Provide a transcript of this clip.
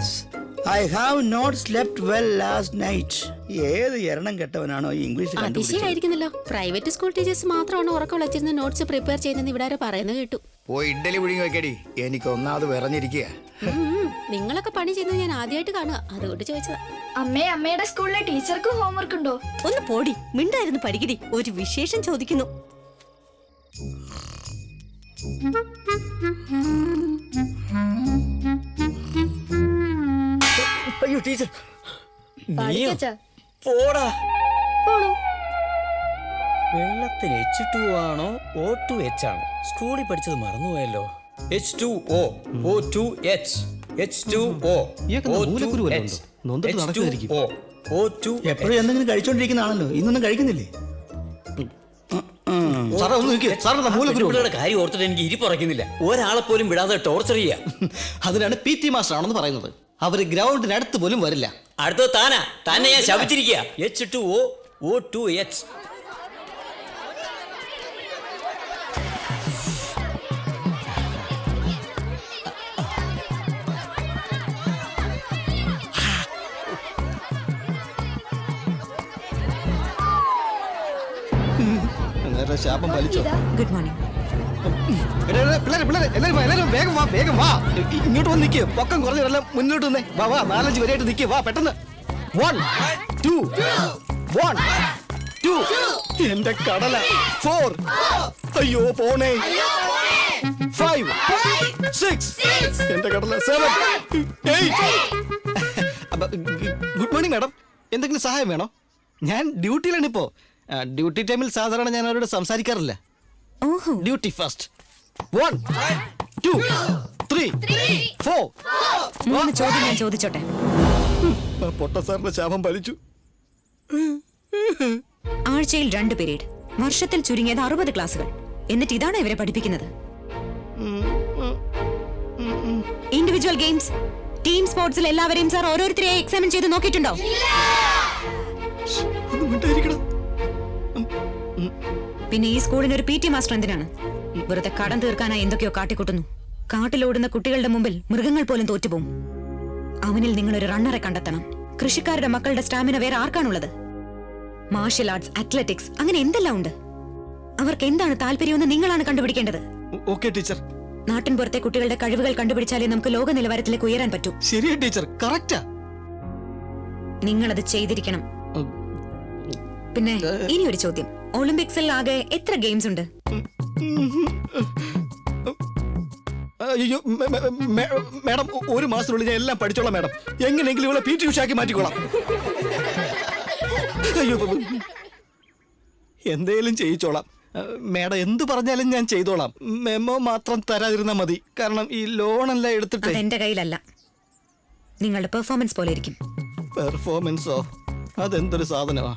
class. I have not slept well last night. ഏത് എരണം കെട്ടവനാണോ ഈ English അതിശയായിരിക്കുന്നല്ലോ. Private school teachers മാത്രമാണ് ഉറക്കം വിളിച്ചിരുന്ന് നോട്ട്സ് പ്രിപ്പയർ ചെയ്യുന്നത് ഇവിടെ ആരോ പറയുന്നത് കേട്ടു. പോയി ഇഡ്ഡലി പുഴുങ്ങി വെക്കടി, എനിക്ക് ഒന്നാമത് വിറഞ്ഞിരിക്കുക. നിങ്ങളൊക്കെ പണി ചെയ്യുന്നത് ഞാൻ ആദ്യമായിട്ട് കാണുക, അതുകൊണ്ട് ചോദിച്ചതാ. അമ്മയുടെ സ്കൂളിലെ ടീച്ചർക്ക് ഹോംവർക്ക് ഉണ്ടോ? ഒന്ന് പോടി, മിണ്ടായിരുന്നു പഠിക്കടി. ഒരു വിശേഷം ചോദിക്കുന്നു. അയ്യോ ടീച്ചർ, പോടാ. വെള്ളത്തിന് H2O ആണോ O2H ആണോ? സ്കൂളിൽ പഠിച്ചത് മറന്നുപോയല്ലോ. H2O O2H H2O O2H H2O O2. എപ്പോഴും എന്തെങ്കിലും കഴിച്ചോണ്ടിരിക്കുന്നതാണല്ലോ, ഇന്നൊന്നും കഴിക്കുന്നില്ലേ? കാര്യം ഓർത്തിട്ട് എനിക്ക് ഇരിപ്പുറയ്ക്കുന്നില്ല. ഒരാളെ പോലും വിടാതെ ടോർച്ചർ ചെയ്യാ. അതിനാണ് PT മാസ്റ്റർ ആണെന്ന് പറയുന്നത്. അവര് ഗ്രൗണ്ടിനടുത്ത് പോലും വരില്ല. അടുത്തത് തന്നെ ഞാൻ ശപിച്ചിരിക്കുക. H2O O2H. ശാപം വലിച്ചോ? Good morning. വേഗം വാ. ഇങ്ങോട്ട് വന്ന് നിൽക്കുക. പൊക്കം കുറഞ്ഞെല്ലാം മുന്നോട്ട് വന്നേ. വാ 4-5 വരെയായിട്ട് നിൽക്കുക. വാ പെട്ടെന്ന്. 1 2 1 2. എന്റെ കടല. 4. അയ്യോ പോണേ. 5 6. എന്റെ കടല. 7 8. Good morning madam. എന്തെങ്കിലും സഹായം വേണോ? ഞാൻ ഡ്യൂട്ടിയിലാണ് ഇപ്പോ. ഡ്യൂട്ടി ടൈമിൽ സാധാരണ ഞാൻ അവരോട് സംസാരിക്കാറില്ല. Duty first. 1 2 3 4. 3 ചോദ്യം ഞാൻ ചോദിച്ചോട്ടെ? പൊട്ട സാറിന്റെ ശാപം വലിച്ചു. ആഴ്ചയിൽ 2 പീരീഡ്, വർഷത്തിൽ ചുരുങ്ങിയത് 60 ക്ലാസുകൾ. എന്നിട്ട് ഇതാണ് ഇവരെ പഠിപ്പിക്കുന്നത്. ഇൻഡിവിജ്വൽ ഗെയിംസ്, ടീം സ്പോർട്സിൽ എല്ലാവരെയും സാർ ഓരോരുത്തരെയായി എക്സാമിൻ ചെയ്ത് നോക്കിയിട്ടുണ്ടോ? പിന്നെ ഈ സ്കൂളിന് ഒരു PT മാസ്റ്റർ എന്തിനാണ്? വെറുതെ കടം തീർക്കാനായി എന്തൊക്കെയോ കാട്ടിക്കൂട്ടുന്നു. കാട്ടിലോടുന്ന കുട്ടികളുടെ മുമ്പിൽ മൃഗങ്ങൾ പോലും തോറ്റുപോകും. അവനിൽ നിങ്ങളൊരു റണ്ണറെ കണ്ടെത്തണം. കൃഷിക്കാരുടെ മക്കളുടെ സ്റ്റാമിന വേറെ ആർക്കാണുള്ളത്? മാർഷ്യൽ ആർട്സ്, അത്ലറ്റിക്സ്, അങ്ങനെ എന്തെല്ലാം ഉണ്ട്. അവർക്ക് എന്താണ് താല്പര്യമെന്ന് നിങ്ങളാണ് കണ്ടുപിടിക്കേണ്ടത്. Okay teacher. നാട്ടിൻ പുറത്തെ കുട്ടികളുടെ കഴിവുകൾ കണ്ടുപിടിച്ചാലേ നമുക്ക് ലോക നിലവാരത്തിലേക്ക് ഉയരാൻ പറ്റൂ. ശരിയാ ടീച്ചർ, കറക്റ്റാ. നിങ്ങളത് ചെയ്തിരിക്കണം. പിന്നെ ഇനി ഒരു ചോദ്യം. ഒളിമ്പിക്സിൽ ആകെ എത്ര ഗെയിംസ് ഉണ്ട്? അയ്യോ മാഡം, 1 മാസത്തിനുള്ളിൽ ഞാൻ എല്ലാം പഠിച്ചോളാം മാഡം. എങ്ങനെയെങ്കിലും ഇവിടെ PT ഉഷാക്കി മാറ്റിക്കോളാം. അയ്യോ എന്തേലും ചെയ്യിച്ചോളാം മാഡം. എന്ത് പറഞ്ഞാലും ഞാൻ ചെയ്തോളാം. മെമ്മോ മാത്രം തരാതിരുന്നാ മതി. കാരണം ഈ ലോണെല്ലാം എടുത്തിട്ട് എന്റെ കയ്യിലല്ല. നിങ്ങളുടെ പെർഫോമൻസ് പോലെ ഇരിക്കും. പെർഫോമൻസോ? അതെന്തൊരു സാധനമാ.